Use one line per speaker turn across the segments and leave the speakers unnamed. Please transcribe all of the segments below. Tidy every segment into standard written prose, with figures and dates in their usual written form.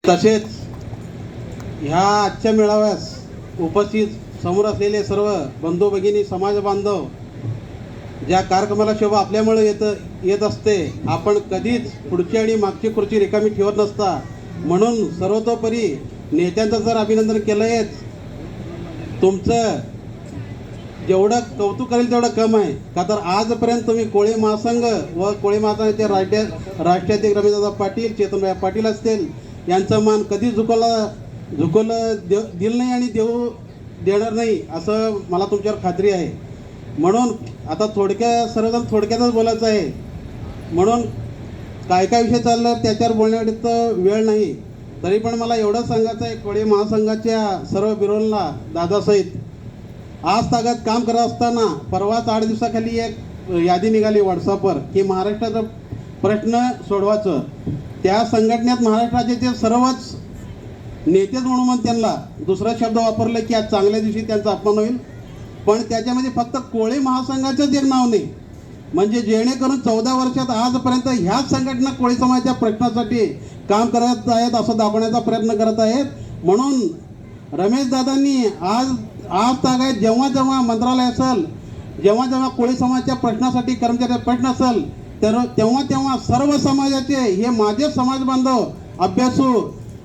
तसेच ह्या आजच्या मेळाव्यास उपस्थित समोर असलेले सर्व बंधू भगिनी समाज बांधव, ज्या कार्यक्रमाला शोभा आपल्यामुळे येत असते, आपण कधीच पुढची आणि मागची खुर्ची रिकामी ठेवत नसता. म्हणून सर्वतोपरी नेत्यांचं जर अभिनंदन केलंय, तुमचं जेवढं कौतुक करेल तेवढं कम आहे. का तर आजपर्यंत तुम्ही कोळी महासंघ व कोळी महासंघाचे राष्ट्राध्यक्ष रमेशदादा पाटील, चेतनभाई पाटील असतील, यांचा मान कधी झुकवलं दिलं नाही आणि देणार नाही असं मला तुमच्यावर खात्री आहे. म्हणून आता सर्वजण थोडक्यातच बोलायचं आहे. म्हणून काय विषय चाललं त्याच्यावर बोलण्यावर वेळ नाही. तरी पण मला एवढंच सांगायचं आहे, कोळी महासंघाच्या सर्व बिरोलला दादासहित आज तागात काम करत असताना परवाच 8 दिवसाखाली एक यादी निघाली व्हॉट्सअपवर की महाराष्ट्राचा प्रश्न सोडवायचं. त्या संघटनेत महाराष्ट्राचे ते सर्वच नेतेच म्हणून त्यांना दुसरा शब्द वापरला की आज चांगल्या दिवशी त्यांचा अपमान होईल. पण त्याच्यामध्ये फक्त कोळी महासंघाचंच एक नाव नाही. म्हणजे जेणेकरून 14 वर्षात आजपर्यंत ह्याच संघटना कोळी समाजाच्या प्रश्नासाठी काम करत आहेत असं दाखवण्याचा प्रयत्न करत आहेत. म्हणून रमेश दादांनी आज तागायत जेव्हा मंत्रालय असेल, जेव्हा कोळी समाजाच्या प्रश्नासाठी कर्मचाऱ्याचा प्रश्न असेल, तर तेव्हा सर्व समाजाचे हे माझे समाज बांधव अभ्यासू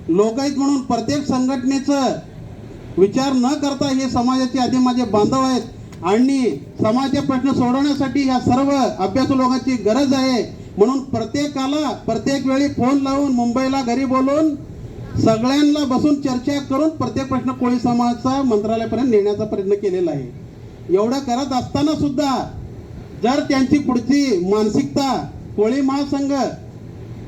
लोक आहेत. म्हणून प्रत्येक संघटनेचं विचार न करता हे समाजाचे आधी माझे बांधव आहेत आणि समाजाचे प्रश्न सोडवण्यासाठी ह्या सर्व अभ्यासू लोकांची गरज आहे. म्हणून प्रत्येकाला प्रत्येक वेळी फोन लावून मुंबईला घरी बोलून सगळ्यांना बसून चर्चा करून प्रत्येक प्रश्न कोळी समाजाचा मंत्रालयापर्यंत नेण्याचा प्रयत्न केलेला आहे. एवढं करत असताना सुद्धा जर त्यांची पुढची मानसिकता कोळी महासंघ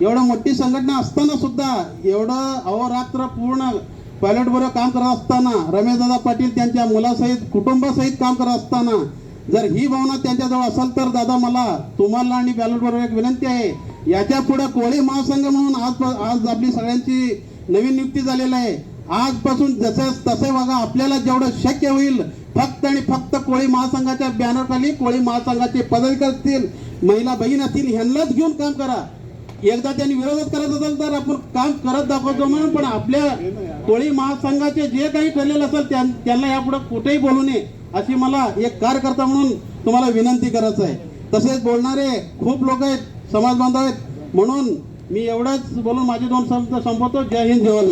एवढं मोठी संघटना असताना सुद्धा एवढं अहोरात्र पूर्ण पायलट बरोबर काम करत असताना, रमेशदादा पाटील त्यांच्या मुलासहित कुटुंबासहित काम करत असताना जर ही भावना त्यांच्याजवळ असेल तर दादा मला तुम्हाला आणि बॅलट बरोबर एक विनंती आहे, याच्या पुढे कोळी महासंघ म्हणून आज आपली सगळ्यांची नवीन नियुक्ती झालेली आहे. आजपासून तसे बघा, आपल्याला जेवढं शक्य होईल फक्त आणि फक्त कोळी महासंघाच्या बॅनरखाली कोळी महासंघाचे पदाधिकारी असतील, महिला बहीण असतील, ह्यांनाच घेऊन काम करा. एकदा त्यांनी विरोधात करत असेल तर आपण काम करत दाखवतो म्हणून, पण आपल्या कोळी महासंघाचे जे काही ठरलेलं असेल त्यांना यापुढे कुठेही बोलू नये अशी मला एक कार्यकर्ता म्हणून तुम्हाला विनंती करायचं आहे. तसेच बोलणारे खूप लोक आहेत, समाज बांधव आहेत. म्हणून मी एवढंच बोलून माझे 2 शब्द संपवतो. जय हिंद, जय भारत.